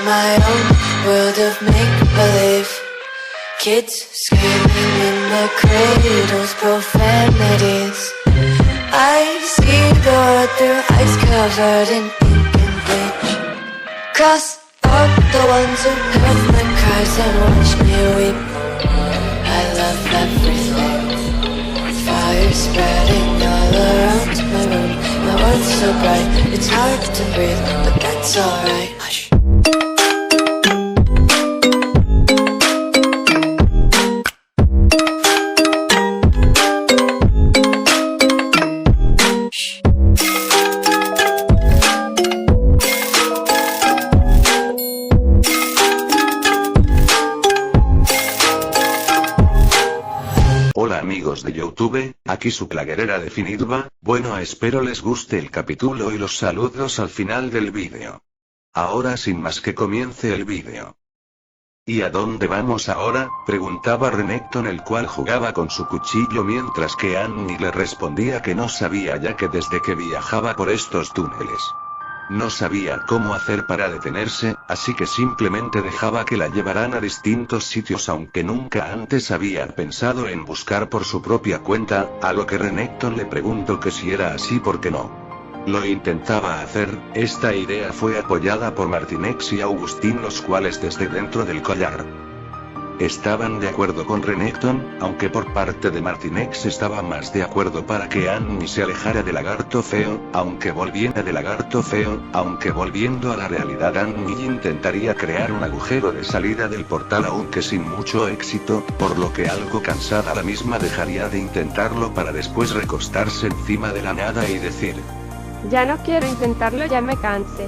my own world of make-believe. Kids screaming in the cradles, profanities. I see the world through ice covered in ink and bleach. Cross out the ones who heard my cries and watched me weep. I love everything. Fire spreading all around my room. My world's so bright, it's hard to breathe, but that's alright. Hush. Hola amigos de YouTube, aquí su plaguerera de Finidba. Bueno, espero les guste el capítulo y los saludos al final del vídeo. Ahora sin más que comience el vídeo. ¿Y a dónde vamos ahora?, preguntaba Renekton, el cual jugaba con su cuchillo mientras que Annie le respondía que no sabía, ya que desde que viajaba por estos túneles no sabía cómo hacer para detenerse, así que simplemente dejaba que la llevaran a distintos sitios, aunque nunca antes había pensado en buscar por su propia cuenta, a lo que Renekton le preguntó que si era así porque no lo intentaba hacer. Esta idea fue apoyada por Martinex y Augustín, los cuales desde dentro del collar estaban de acuerdo con Renekton, aunque por parte de Martinex estaba más de acuerdo para que Annie se alejara de Lagarto Feo, aunque volviendo a la realidad Annie intentaría crear un agujero de salida del portal, aunque sin mucho éxito, por lo que algo cansada la misma dejaría de intentarlo para después recostarse encima de la nada y decir: ya no quiero intentarlo, ya me cansé.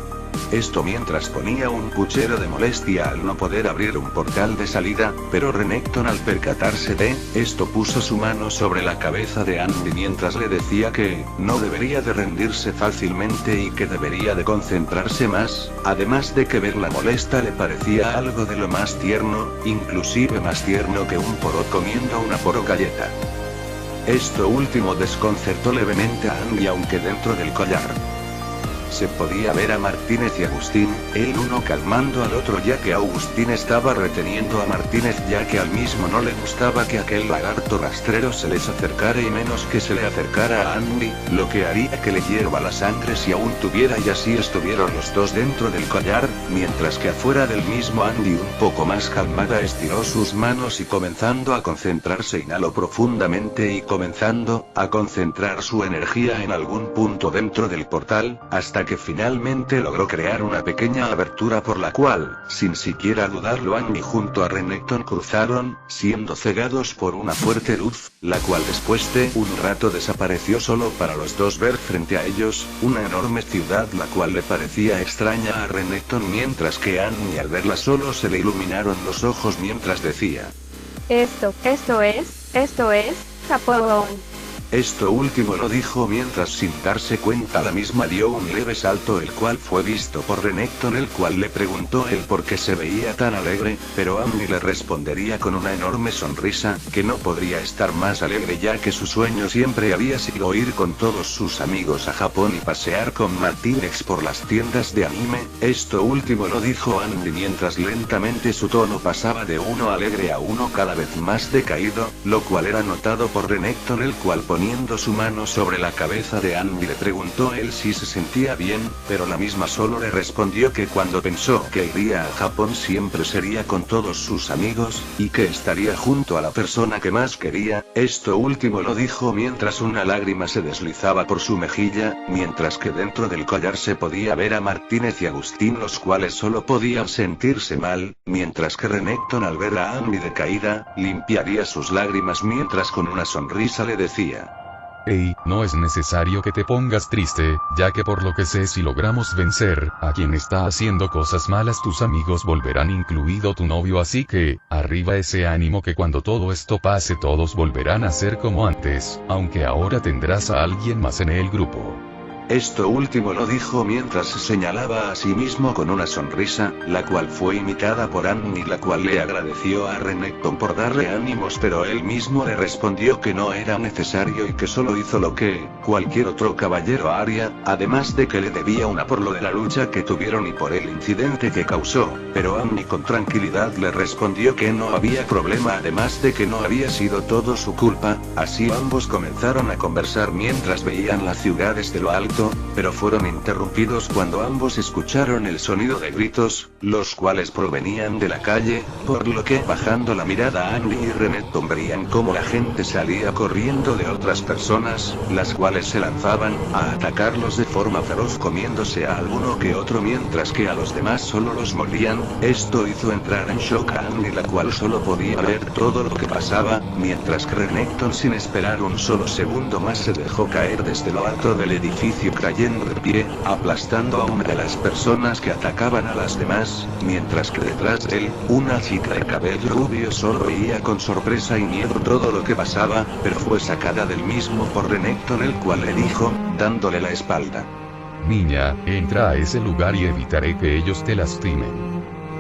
Esto mientras ponía un puchero de molestia al no poder abrir un portal de salida, pero Renekton, al percatarse de esto, puso su mano sobre la cabeza de Andy mientras le decía que no debería de rendirse fácilmente y que debería de concentrarse más, además de que verla molesta le parecía algo de lo más tierno, inclusive más tierno que un poro comiendo una poro galleta. Esto último desconcertó levemente a Andy, aunque dentro del collar se podía ver a Martínez y Agustín, el uno calmando al otro, ya que Agustín estaba reteniendo a Martínez, ya que al mismo no le gustaba que aquel lagarto rastrero se les acercara y menos que se le acercara a Andy, lo que haría que le hierva la sangre si aún tuviera, y así estuvieron los dos dentro del collar, mientras que afuera del mismo Andy, un poco más calmada, estiró sus manos y comenzando a concentrarse inhaló profundamente y comenzando a concentrar su energía en algún punto dentro del portal, hasta que finalmente logró crear una pequeña abertura por la cual, sin siquiera dudarlo, Annie junto a Renekton cruzaron, siendo cegados por una fuerte luz, la cual después de un rato desapareció, solo para los dos ver frente a ellos una enorme ciudad, la cual le parecía extraña a Renekton, mientras que Annie al verla solo se le iluminaron los ojos mientras decía: Esto es, Japón. Esto último lo dijo mientras, sin darse cuenta, la misma dio un leve salto, el cual fue visto por Renekton, el cual le preguntó el por qué se veía tan alegre, pero Annie le respondería con una enorme sonrisa, que no podría estar más alegre, ya que su sueño siempre había sido ir con todos sus amigos a Japón y pasear con Martinex por las tiendas de anime. Esto último lo dijo Annie mientras lentamente su tono pasaba de uno alegre a uno cada vez más decaído, lo cual era notado por Renekton, el cual poniendo su mano sobre la cabeza de Annie le preguntó él si se sentía bien, pero la misma solo le respondió que cuando pensó que iría a Japón siempre sería con todos sus amigos, y que estaría junto a la persona que más quería. Esto último lo dijo mientras una lágrima se deslizaba por su mejilla, mientras que dentro del collar se podía ver a Martínez y Agustín, los cuales solo podían sentirse mal, mientras que Renekton, al ver a Annie decaída, limpiaría sus lágrimas mientras con una sonrisa le decía: Hey, no es necesario que te pongas triste, ya que por lo que sé, si logramos vencer a quien está haciendo cosas malas, tus amigos volverán, incluido tu novio, así que, arriba ese ánimo, que cuando todo esto pase todos volverán a ser como antes, aunque ahora tendrás a alguien más en el grupo. Esto último lo dijo mientras se señalaba a sí mismo con una sonrisa, la cual fue imitada por Annie, la cual le agradeció a Renekton por darle ánimos, pero él mismo le respondió que no era necesario y que solo hizo lo que cualquier otro caballero haría, además de que le debía una por lo de la lucha que tuvieron y por el incidente que causó, pero Annie con tranquilidad le respondió que no había problema, además de que no había sido todo su culpa. Así ambos comenzaron a conversar mientras veían la ciudad desde lo alto, pero fueron interrumpidos cuando ambos escucharon el sonido de gritos, los cuales provenían de la calle, por lo que bajando la mirada Annie y Renekton veían cómo la gente salía corriendo de otras personas, las cuales se lanzaban a atacarlos de forma feroz comiéndose a alguno que otro mientras que a los demás solo los mordían. Esto hizo entrar en shock a Annie, la cual solo podía ver todo lo que pasaba, mientras que Renekton sin esperar un solo segundo más se dejó caer desde lo alto del edificio cayendo de pie, aplastando a una de las personas que atacaban a las demás, mientras que detrás de él, una chica de cabello rubio solo veía con sorpresa y miedo todo lo que pasaba, pero fue sacada del mismo por Renekton, el cual le dijo, dándole la espalda: Niña, entra a ese lugar y evitaré que ellos te lastimen.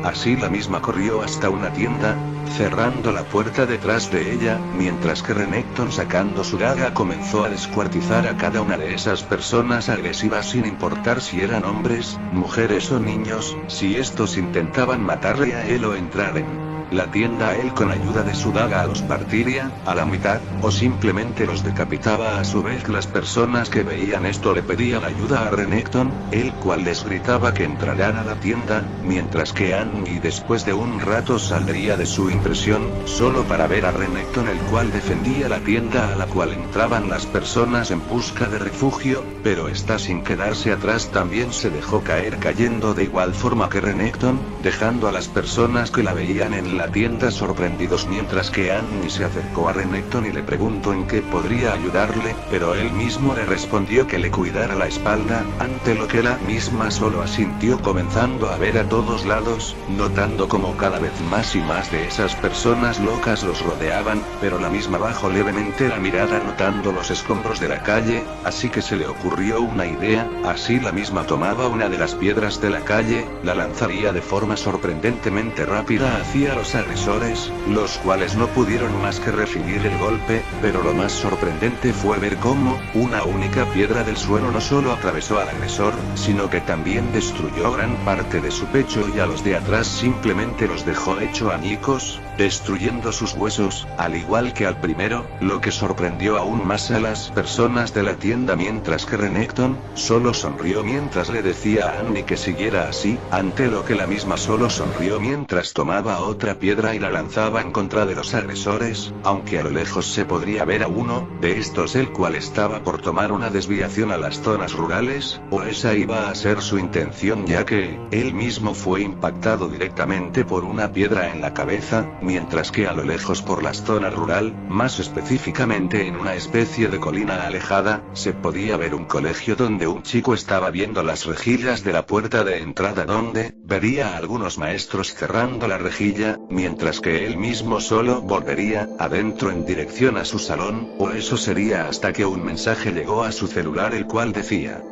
Así la misma corrió hasta una tienda, cerrando la puerta detrás de ella, mientras que Renekton sacando su daga comenzó a descuartizar a cada una de esas personas agresivas sin importar si eran hombres, mujeres o niños, si estos intentaban matarle a él o entrar en la tienda a él con ayuda de su daga los partiría a la mitad, o simplemente los decapitaba. A su vez las personas que veían esto le pedían ayuda a Renekton, el cual les gritaba que entraran a la tienda, mientras que Annie después de un rato saldría de su impresión, solo para ver a Renekton, el cual defendía la tienda a la cual entraban las personas en busca de refugio, pero esta sin quedarse atrás también se dejó caer cayendo de igual forma que Renekton, dejando a las personas que la veían en la tienda sorprendidos, mientras que Annie se acercó a Renekton y le preguntó en qué podría ayudarle, pero él mismo le respondió que le cuidara la espalda, ante lo que la misma solo asintió comenzando a ver a todos lados, notando como cada vez más y más de esas personas locas los rodeaban, pero la misma bajó levemente la mirada notando los escombros de la calle, así que se le ocurrió una idea, así la misma tomaba una de las piedras de la calle, la lanzaría de forma sorprendentemente rápida hacia los agresores, los cuales no pudieron más que recibir el golpe, pero lo más sorprendente fue ver cómo una única piedra del suelo no solo atravesó al agresor, sino que también destruyó gran parte de su pecho y a los de atrás simplemente los dejó hecho añicos, destruyendo sus huesos, al igual que al primero, lo que sorprendió aún más a las personas de la tienda, mientras que Renekton solo sonrió mientras le decía a Annie que siguiera así, ante lo que la misma solo sonrió mientras tomaba otra piedra y la lanzaba en contra de los agresores, aunque a lo lejos se podría ver a uno de estos el cual estaba por tomar una desviación a las zonas rurales, o esa iba a ser su intención, ya que él mismo fue impactado directamente por una piedra en la cabeza, mientras que a lo lejos por la zona rural, más específicamente en una especie de colina alejada, se podía ver un colegio donde un chico estaba viendo las rejillas de la puerta de entrada, donde vería a algunos maestros cerrando la rejilla, mientras que él mismo solo volvería adentro en dirección a su salón, o eso sería hasta que un mensaje llegó a su celular el cual decía: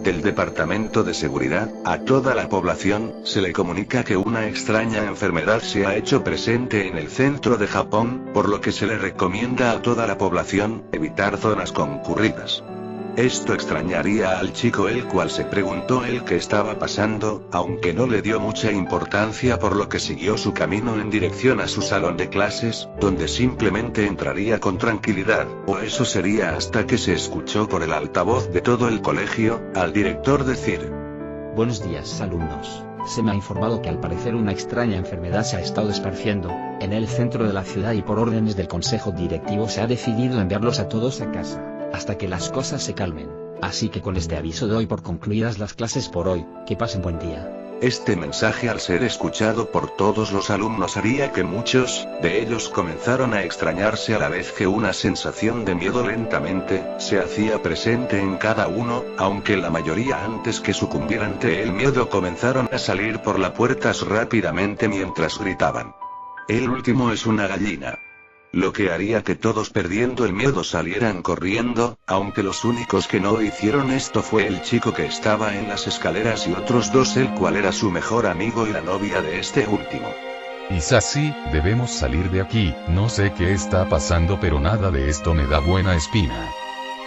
del Departamento de Seguridad, a toda la población, se le comunica que una extraña enfermedad se ha hecho presente en el centro de Japón, por lo que se le recomienda a toda la población evitar zonas concurridas. Esto extrañaría al chico, el cual se preguntó el qué estaba pasando, aunque no le dio mucha importancia, por lo que siguió su camino en dirección a su salón de clases, donde simplemente entraría con tranquilidad, o eso sería hasta que se escuchó por el altavoz de todo el colegio, al director decir: buenos días, alumnos. Se me ha informado que al parecer una extraña enfermedad se ha estado esparciendo en el centro de la ciudad y por órdenes del consejo directivo se ha decidido enviarlos a todos a casa, hasta que las cosas se calmen. Así que con este aviso doy por concluidas las clases por hoy. Que pasen buen día. Este mensaje, al ser escuchado por todos los alumnos, haría que muchos de ellos comenzaron a extrañarse, a la vez que una sensación de miedo lentamente se hacía presente en cada uno, aunque la mayoría, antes que sucumbir ante el miedo, comenzaron a salir por las puertas rápidamente mientras gritaban: el último es una gallina. lo que haría que todos perdiendo el miedo salieran corriendo, aunque los únicos que no hicieron esto fue el chico que estaba en las escaleras y otros dos, el cual era su mejor amigo y la novia de este último. Hisashi, debemos salir de aquí, no sé qué está pasando pero nada de esto me da buena espina.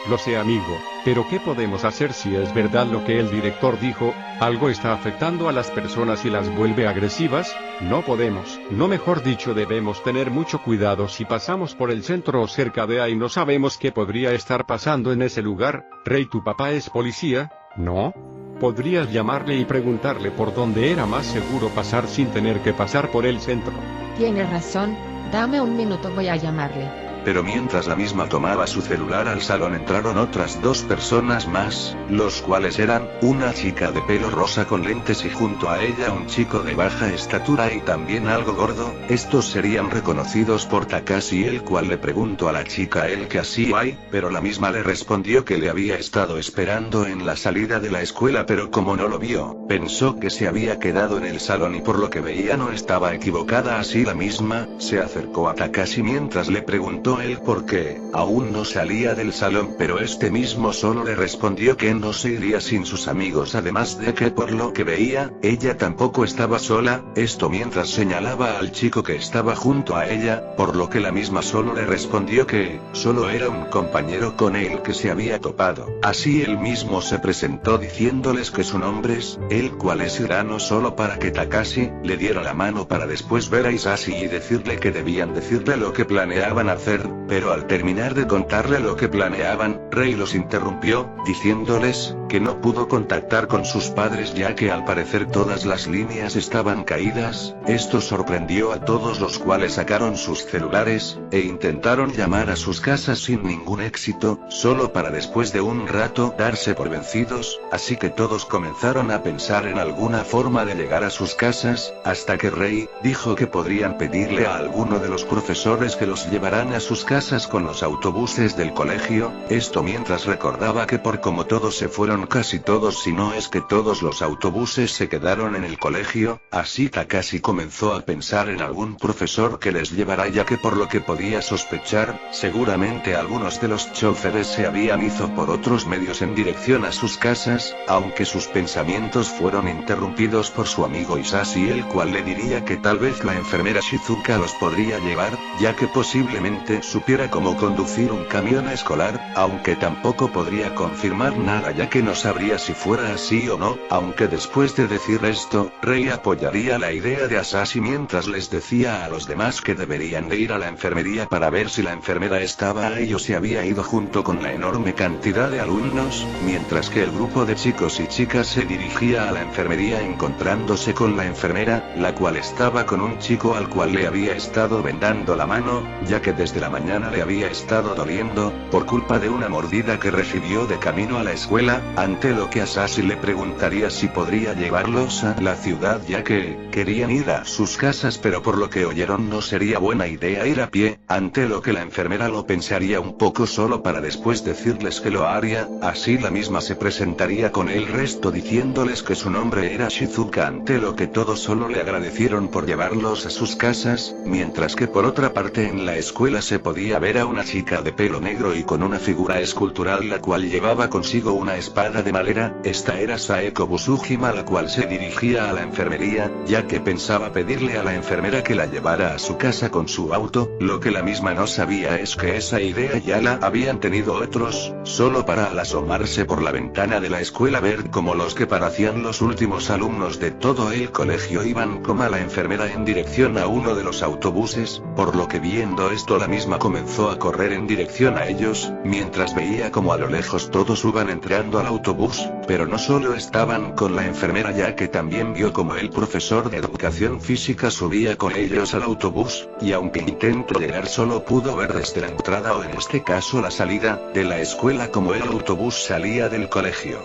Lo sé, amigo, pero ¿qué podemos hacer si es verdad lo que el director dijo? ¿Algo está afectando a las personas y las vuelve agresivas? No podemos, no, mejor dicho, debemos tener mucho cuidado si pasamos por el centro o cerca de ahí, no sabemos qué podría estar pasando en ese lugar. Rey, ¿tu papá es policía? ¿No? Podrías llamarle y preguntarle por dónde era más seguro pasar sin tener que pasar por el centro. Tienes razón, dame un minuto, voy a llamarle. Pero mientras la misma tomaba su celular al salón entraron otras dos personas más, los cuales eran, una chica de pelo rosa con lentes y junto a ella un chico de baja estatura y también algo gordo. Estos serían reconocidos por Takashi, el cual le preguntó a la chica el que hacía ahí, pero la misma le respondió que le había estado esperando en la salida de la escuela, pero como no lo vio, pensó que se había quedado en el salón y por lo que veía no estaba equivocada. Así la misma se acercó a Takashi mientras le preguntó el por qué aún no salía del salón, pero este mismo solo le respondió que no se iría sin sus amigos, además de que por lo que veía, ella tampoco estaba sola, esto mientras señalaba al chico que estaba junto a ella, por lo que la misma solo le respondió que solo era un compañero con él que se había topado. Así él mismo se presentó diciéndoles que su nombre es, el cual es Hirano, solo para que Takashi le diera la mano para después ver a Hisashi y decirle que debían decirle lo que planeaban hacer. Pero al terminar de contarle lo que planeaban, Rei los interrumpió, diciéndoles que no pudo contactar con sus padres ya que al parecer todas las líneas estaban caídas. Esto sorprendió a todos, los cuales sacaron sus celulares e intentaron llamar a sus casas sin ningún éxito, solo para después de un rato darse por vencidos, así que todos comenzaron a pensar en alguna forma de llegar a sus casas, hasta que Rei dijo que podrían pedirle a alguno de los profesores que los llevaran a sus casas con los autobuses del colegio, esto mientras recordaba que por como todos se fueron, casi todos si no es que todos los autobuses se quedaron en el colegio, así Takashi comenzó a pensar en algún profesor que les llevara, ya que por lo que podía sospechar, seguramente algunos de los choferes se habían ido por otros medios en dirección a sus casas, aunque sus pensamientos fueron interrumpidos por su amigo Hisashi, el cual le diría que tal vez la enfermera Shizuka los podría llevar, ya que posiblemente supiera cómo conducir un camión escolar, aunque tampoco podría confirmar nada ya que no sabría si fuera así o no, aunque después de decir esto, Rei apoyaría la idea de Hisashi mientras les decía a los demás que deberían de ir a la enfermería para ver si la enfermera estaba ahí o se había ido junto con la enorme cantidad de alumnos, mientras que el grupo de chicos y chicas se dirigía a la enfermería encontrándose con la enfermera, la cual estaba con un chico al cual le había estado vendando la mano, ya que desde la mañana le había estado doliendo, por culpa de una mordida que recibió de camino a la escuela, ante lo que Hisashi le preguntaría si podría llevarlos a la ciudad ya que querían ir a sus casas, pero por lo que oyeron no sería buena idea ir a pie, ante lo que la enfermera lo pensaría un poco solo para después decirles que lo haría, así la misma se presentaría con el resto diciéndoles que su nombre era Shizuka, ante lo que todos solo le agradecieron por llevarlos a sus casas, mientras que por otra parte en la escuela se podía ver a una chica de pelo negro y con una figura escultural la cual llevaba consigo una espada de madera. Esta era Saeko Busujima, la cual se dirigía a la enfermería, ya que pensaba pedirle a la enfermera que la llevara a su casa con su auto. Lo que la misma no sabía es que esa idea ya la habían tenido otros, solo para al asomarse por la ventana de la escuela ver cómo los que parecían los últimos alumnos de todo el colegio iban como a la enfermera en dirección a uno de los autobuses, por lo que viendo esto la misma comenzó a correr en dirección a ellos, mientras veía como a lo lejos todos iban entrando al autobús, pero no solo estaban con la enfermera ya que también vio como el profesor de educación física subía con ellos al autobús, y aunque intentó llegar solo pudo ver desde la entrada o en este caso la salida, de la escuela como el autobús salía del colegio.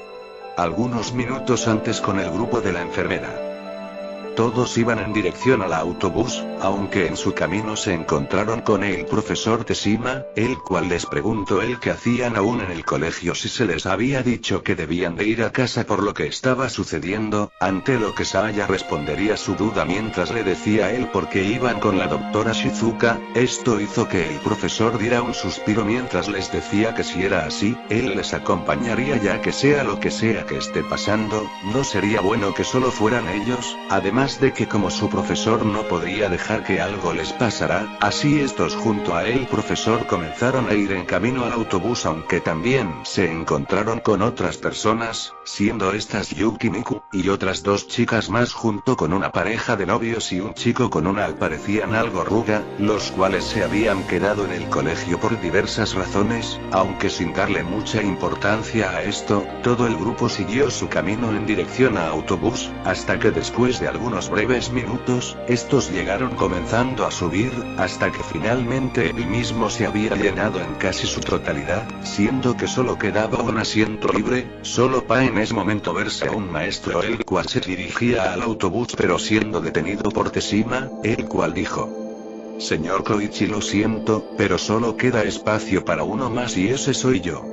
Algunos minutos antes con el grupo de la enfermera. Todos iban en dirección al autobús, aunque en su camino se encontraron con el profesor Teshima, el cual les preguntó el que hacían aún en el colegio si se les había dicho que debían de ir a casa por lo que estaba sucediendo, ante lo que Saya respondería su duda mientras le decía a él por qué iban con la doctora Shizuka. Esto hizo que el profesor diera un suspiro mientras les decía que si era así, él les acompañaría ya que sea lo que sea que esté pasando, no sería bueno que solo fueran ellos, además de que como su profesor no podría dejar que algo les pasara, así estos junto a el profesor comenzaron a ir en camino al autobús aunque también se encontraron con otras personas, siendo estas Yuki Miku, y otras dos chicas más junto con una pareja de novios y un chico con una parecían algo ruda, los cuales se habían quedado en el colegio por diversas razones, aunque sin darle mucha importancia a esto, todo el grupo siguió su camino en dirección a autobús, hasta que después de algunos breves minutos, estos llegaron comenzando a subir, hasta que finalmente el mismo se había llenado en casi su totalidad, siendo que solo quedaba un asiento libre, solo para en ese momento verse a un maestro el cual se dirigía al autobús pero siendo detenido por Teshima, el cual dijo: Señor Koichi, lo siento, pero solo queda espacio para uno más y ese soy yo.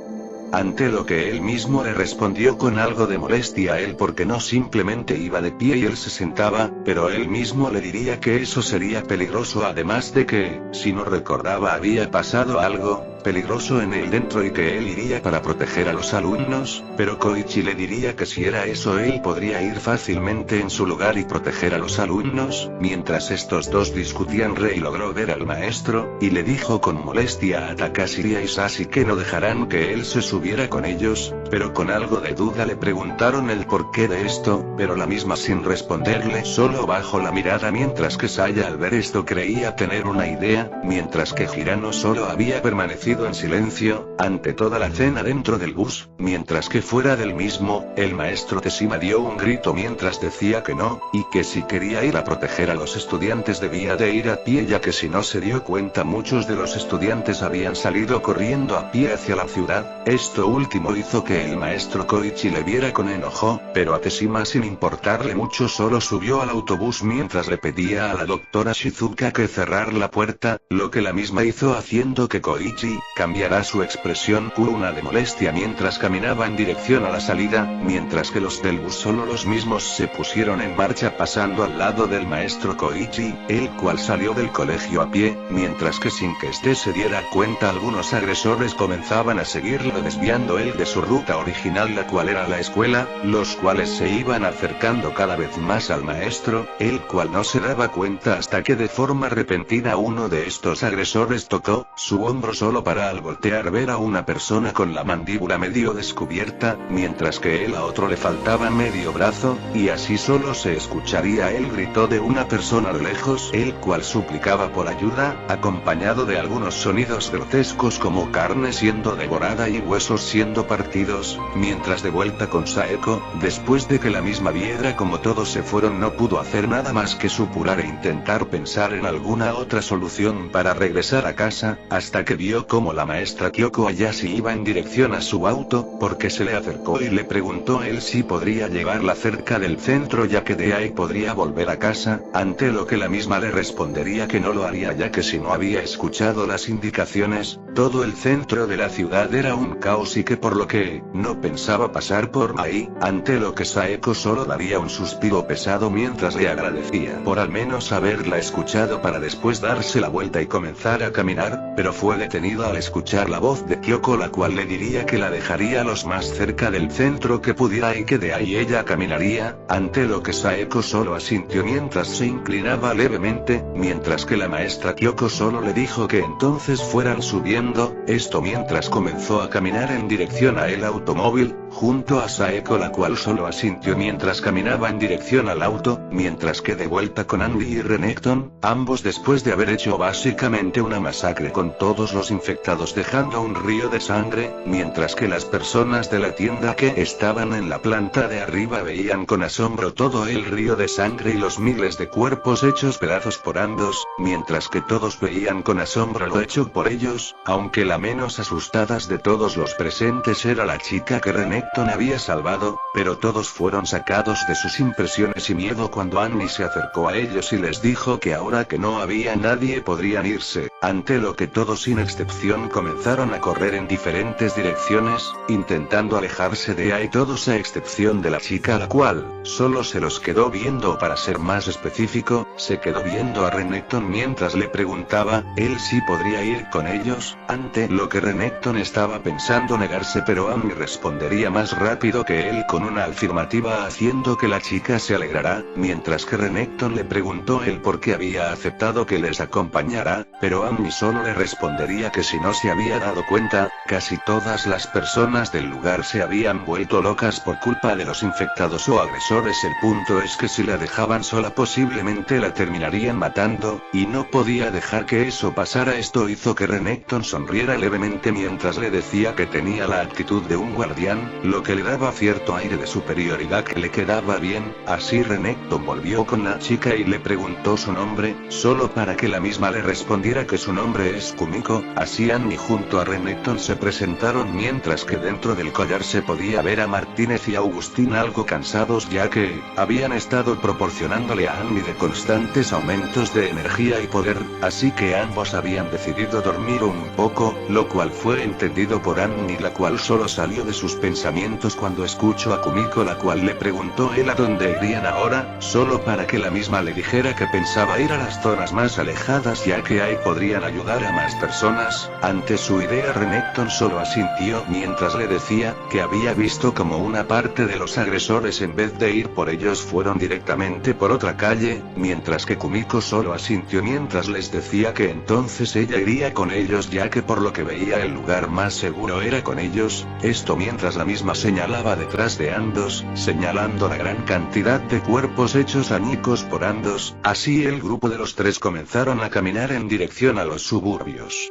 Ante lo que él mismo le respondió con algo de molestia a él porque no simplemente iba de pie y él se sentaba, pero él mismo le diría que eso sería peligroso además de que, si no recordaba había pasado algo peligroso en él dentro y que él iría para proteger a los alumnos, pero Koichi le diría que si era eso él podría ir fácilmente en su lugar y proteger a los alumnos. Mientras estos dos discutían, Rei logró ver al maestro, y le dijo con molestia a Takashi y a Isashi que no dejarán que él se subiera con ellos, pero con algo de duda le preguntaron el porqué de esto, pero la misma sin responderle solo bajó la mirada mientras que Saya al ver esto creía tener una idea, mientras que Hirano solo había permanecido en silencio, ante toda la cena dentro del bus, mientras que fuera del mismo, el maestro Teshima dio un grito mientras decía que no, y que si quería ir a proteger a los estudiantes debía de ir a pie ya que si no se dio cuenta muchos de los estudiantes habían salido corriendo a pie hacia la ciudad. Esto último hizo que el maestro Koichi le viera con enojo, pero a Teshima sin importarle mucho solo subió al autobús mientras le pedía a la doctora Shizuka que cerrar la puerta, lo que la misma hizo haciendo que Koichi cambiará su expresión por una de molestia mientras caminaba en dirección a la salida, mientras que los del bus solo los mismos se pusieron en marcha pasando al lado del maestro Koichi, el cual salió del colegio a pie, mientras que sin que éste se diera cuenta algunos agresores comenzaban a seguirlo desviando él de su ruta original la cual era la escuela, los cuales se iban acercando cada vez más al maestro, el cual no se daba cuenta hasta que de forma repentina uno de estos agresores tocó su hombro solo para al voltear ver a una persona con la mandíbula medio descubierta, mientras que él a otro le faltaba medio brazo, y así solo se escucharía el grito de una persona a lo lejos, el cual suplicaba por ayuda, acompañado de algunos sonidos grotescos como carne siendo devorada y huesos siendo partidos, mientras de vuelta con Saeko, después de que la misma viera como todos se fueron no pudo hacer nada más que supurar e intentar pensar en alguna otra solución para regresar a casa, hasta que vio como la maestra Kyoko Hayashi iba en dirección a su auto, porque se le acercó y le preguntó a él si podría llevarla cerca del centro ya que de ahí podría volver a casa, ante lo que la misma le respondería que no lo haría ya que si no había escuchado las indicaciones, todo el centro de la ciudad era un caos y que por lo que no pensaba pasar por ahí, ante lo que Saeko solo daría un suspiro pesado mientras le agradecía por al menos haberla escuchado para después darse la vuelta y comenzar a caminar, pero fue detenido al escuchar la voz de Kyoko la cual le diría que la dejaría los más cerca del centro que pudiera y que de ahí ella caminaría, ante lo que Saeko solo asintió mientras se inclinaba levemente, mientras que la maestra Kyoko solo le dijo que entonces fueran subiendo, esto mientras comenzó a caminar en dirección a el automóvil, junto a Saeko la cual solo asintió mientras caminaba en dirección al auto, mientras que de vuelta con Andy y Renekton, ambos después de haber hecho básicamente una masacre con todos los infectados dejando un río de sangre, mientras que las personas de la tienda que estaban en la planta de arriba veían con asombro todo el río de sangre y los miles de cuerpos hechos pedazos por ambos, mientras que todos veían con asombro lo hecho por ellos, aunque la menos asustadas de todos los presentes era la chica que Renekton Renekton había salvado, pero todos fueron sacados de sus impresiones y miedo cuando Annie se acercó a ellos y les dijo que ahora que no había nadie podrían irse, ante lo que todos sin excepción comenzaron a correr en diferentes direcciones, intentando alejarse de Ai, todos a excepción de la chica, la cual solo se los quedó viendo. Para ser más específico, se quedó viendo a Renekton mientras le preguntaba, él sí podría ir con ellos, ante lo que Renekton estaba pensando negarse, pero Annie respondería más rápido que él con una afirmativa, haciendo que la chica se alegrara, mientras que Renekton le preguntó el por qué había aceptado que les acompañara, pero Annie solo le respondería que si no se había dado cuenta, casi todas las personas del lugar se habían vuelto locas por culpa de los infectados o agresores. El punto es que si la dejaban sola posiblemente la terminarían matando, y no podía dejar que eso pasara. Esto hizo que Renekton sonriera levemente mientras le decía que tenía la actitud de un guardián, lo que le daba cierto aire de superioridad que le quedaba bien. Así Renekton volvió con la chica y le preguntó su nombre, solo para que la misma le respondiera que su nombre es Kumiko. Así Annie junto a Renekton se presentaron, mientras que dentro del collar se podía ver a Martínez y Agustín algo cansados, ya que habían estado proporcionándole a Annie de constantes aumentos de energía y poder, así que ambos habían decidido dormir un poco, lo cual fue entendido por Annie, la cual solo salió de sus pensamientos cuando escuchó a Kumiko, la cual le preguntó él a dónde irían ahora, solo para que la misma le dijera que pensaba ir a las zonas más alejadas, ya que ahí podrían ayudar a más personas. Ante su idea Renekton solo asintió mientras le decía que había visto como una parte de los agresores en vez de ir por ellos fueron directamente por otra calle, mientras que Kumiko solo asintió mientras les decía que entonces ella iría con ellos, ya que por lo que veía el lugar más seguro era con ellos. Esto mientras la misma señalaba detrás de ambos, señalando la gran cantidad de cuerpos hechos añicos por ambos. Así el grupo de los tres comenzaron a caminar en dirección a los suburbios,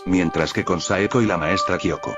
mientras que con Saeko y la maestra Kyoko,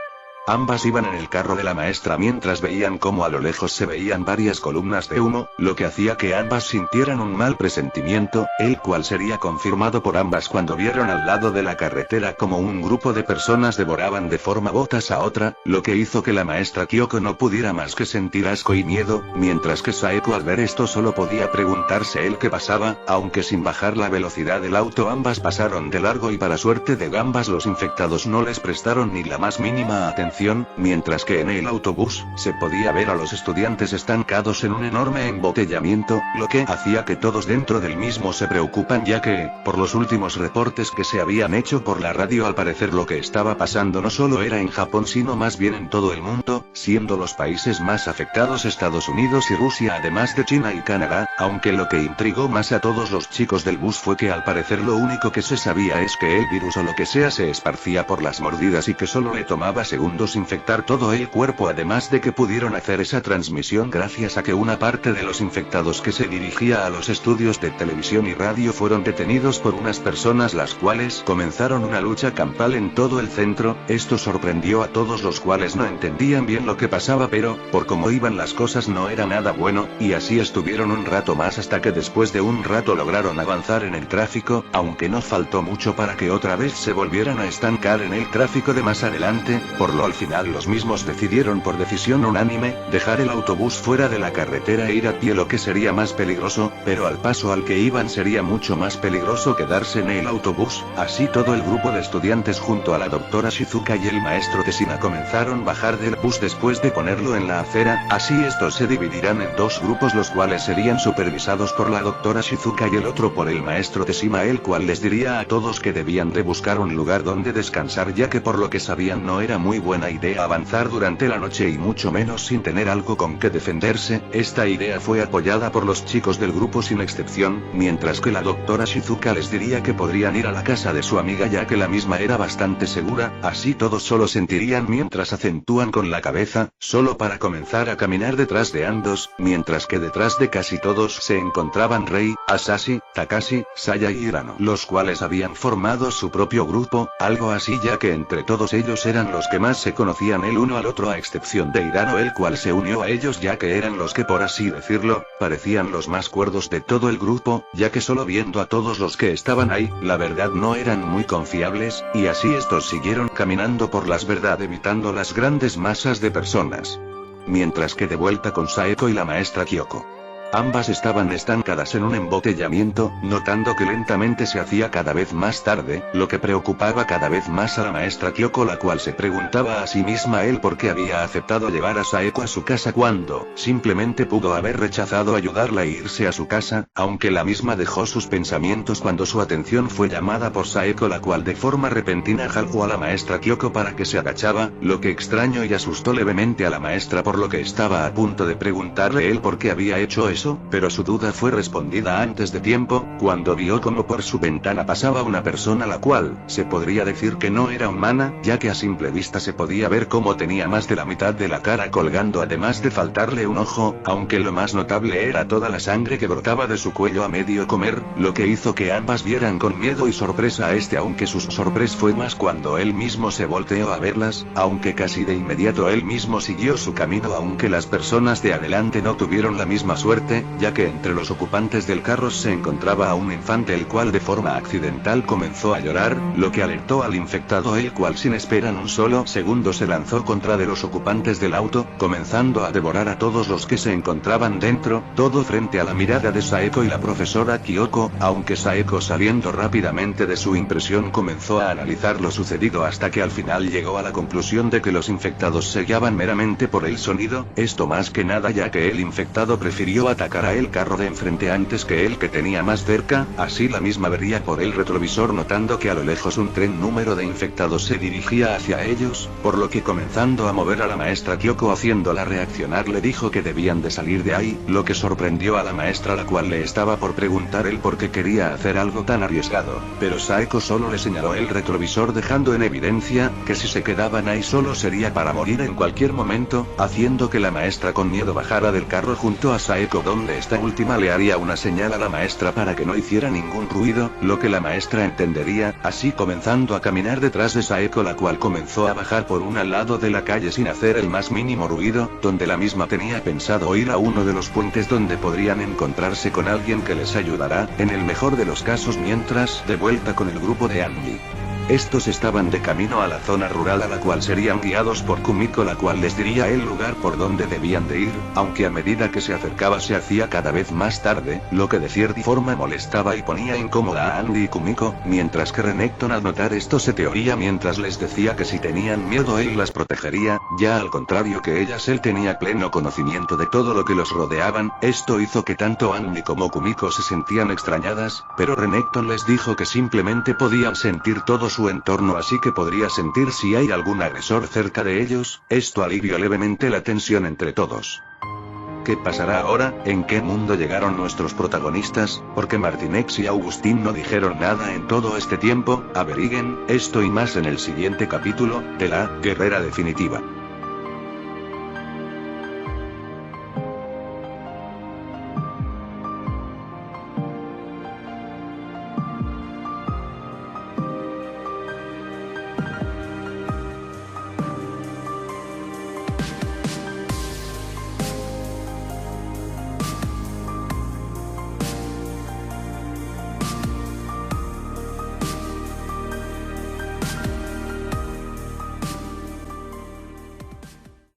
ambas iban en el carro de la maestra mientras veían cómo a lo lejos se veían varias columnas de humo, lo que hacía que ambas sintieran un mal presentimiento, el cual sería confirmado por ambas cuando vieron al lado de la carretera como un grupo de personas devoraban de forma botas a otra, lo que hizo que la maestra Kyoko no pudiera más que sentir asco y miedo, mientras que Saeko al ver esto solo podía preguntarse el qué pasaba, aunque sin bajar la velocidad del auto ambas pasaron de largo y para suerte de ambas los infectados no les prestaron ni la más mínima atención. Mientras que en el autobús, se podía ver a los estudiantes estancados en un enorme embotellamiento, lo que hacía que todos dentro del mismo se preocupan, ya que, por los últimos reportes que se habían hecho por la radio, al parecer lo que estaba pasando no solo era en Japón sino más bien en todo el mundo, siendo los países más afectados Estados Unidos y Rusia además de China y Canadá, aunque lo que intrigó más a todos los chicos del bus fue que al parecer lo único que se sabía es que el virus o lo que sea se esparcía por las mordidas y que solo le tomaba segundos infectar todo el cuerpo, además de que pudieron hacer esa transmisión gracias a que una parte de los infectados que se dirigía a los estudios de televisión y radio fueron detenidos por unas personas, las cuales comenzaron una lucha campal en todo el centro. Esto sorprendió a todos, los cuales no entendían bien lo que pasaba, pero, por cómo iban las cosas no era nada bueno, y así estuvieron un rato más hasta que después de un rato lograron avanzar en el tráfico, aunque no faltó mucho para que otra vez se volvieran a estancar en el tráfico de más adelante, por lo al final los mismos decidieron por decisión unánime, dejar el autobús fuera de la carretera e ir a pie, lo que sería más peligroso, pero al paso al que iban sería mucho más peligroso quedarse en el autobús. Así todo el grupo de estudiantes junto a la doctora Shizuka y el maestro Teshina comenzaron a bajar del bus después de ponerlo en la acera. Así estos se dividirán en dos grupos, los cuales serían supervisados por la doctora Shizuka y el otro por el maestro Teshina, el cual les diría a todos que debían de buscar un lugar donde descansar, ya que por lo que sabían no era muy buena idea avanzar durante la noche y mucho menos sin tener algo con que defenderse. Esta idea fue apoyada por los chicos del grupo sin excepción, mientras que la doctora Shizuka les diría que podrían ir a la casa de su amiga ya que la misma era bastante segura. Así todos solo sentirían mientras acentúan con la cabeza, solo para comenzar a caminar detrás de ambos, mientras que detrás de casi todos se encontraban Rei, Asashi, Takashi, Saya y Hirano, los cuales habían formado su propio grupo, algo así ya que entre todos ellos eran los que más se conocían el uno al otro a excepción de Hirano, el cual se unió a ellos ya que eran los que por así decirlo, parecían los más cuerdos de todo el grupo, ya que solo viendo a todos los que estaban ahí, la verdad no eran muy confiables, y así estos siguieron caminando por las verdad evitando las grandes masas de personas. mientras que de vuelta con Saeko y la maestra Kyoko. Ambas estaban estancadas en un embotellamiento, notando que lentamente se hacía cada vez más tarde, lo que preocupaba cada vez más a la maestra Kyoko, la cual se preguntaba a sí misma el por qué había aceptado llevar a Saeko a su casa cuando simplemente pudo haber rechazado ayudarla a irse a su casa, aunque la misma dejó sus pensamientos cuando su atención fue llamada por Saeko, la cual de forma repentina jaló a la maestra Kyoko para que se agachaba, lo que extrañó y asustó levemente a la maestra, por lo que estaba a punto de preguntarle el por qué había hecho eso. Pero su duda fue respondida antes de tiempo, cuando vio como por su ventana pasaba una persona la cual, se podría decir que no era humana, ya que a simple vista se podía ver cómo tenía más de la mitad de la cara colgando, además de faltarle un ojo, aunque lo más notable era toda la sangre que brotaba de su cuello a medio comer, lo que hizo que ambas vieran con miedo y sorpresa a aunque su sorpresa fue más cuando él mismo se volteó a verlas, aunque casi de inmediato él mismo siguió su camino, aunque las personas de adelante no tuvieron la misma suerte, ya que entre los ocupantes del carro se encontraba a un infante el cual de forma accidental comenzó a llorar, lo que alertó al infectado, el cual sin esperar un solo segundo se lanzó contra de los ocupantes del auto, comenzando a devorar a todos los que se encontraban dentro, todo frente a la mirada de Saeko y la profesora Kyoko, aunque Saeko, saliendo rápidamente de su impresión, comenzó a analizar lo sucedido hasta que al final llegó a la conclusión de que los infectados se guiaban meramente por el sonido, esto más que nada ya que el infectado prefirió atacar a el carro de enfrente antes que el que tenía más cerca, así la misma vería por el retrovisor notando que a lo lejos un tren número de infectados se dirigía hacia ellos, por lo que comenzando a mover a la maestra Kyoko haciéndola reaccionar le dijo que debían de salir de ahí, lo que sorprendió a la maestra, la cual le estaba por preguntar el por qué quería hacer algo tan arriesgado, pero Saeko solo le señaló el retrovisor dejando en evidencia, que si se quedaban ahí solo sería para morir en cualquier momento, haciendo que la maestra con miedo bajara del carro junto a Saeko, donde esta última le haría una señal a la maestra para que no hiciera ningún ruido, lo que la maestra entendería, así comenzando a caminar detrás de Saeko, la cual comenzó a bajar por un lado de la calle sin hacer el más mínimo ruido, donde la misma tenía pensado ir a uno de los puentes donde podrían encontrarse con alguien que les ayudará, en el mejor de los casos, mientras de vuelta con el grupo de Angie. Estos estaban de camino a la zona rural a la cual serían guiados por Kumiko, la cual les diría el lugar por donde debían de ir, aunque a medida que se acercaba se hacía cada vez más tarde, lo que de cierta forma molestaba y ponía incómoda a Andy y Kumiko, mientras que Renekton al notar esto se teoría mientras les decía que si tenían miedo él las protegería, ya al contrario que ellas él tenía pleno conocimiento de todo lo que los rodeaban, esto hizo que tanto Andy como Kumiko se sentían extrañadas, pero Renekton les dijo que simplemente podían sentir todo su entorno, así que podría sentir si hay algún agresor cerca de ellos, esto alivió levemente la tensión entre todos. ¿Qué pasará ahora? ¿En qué mundo llegaron nuestros protagonistas? Porque Martinex y Augustín no dijeron nada en todo este tiempo. Averigüen esto y más en el siguiente capítulo de La Guerrera Definitiva.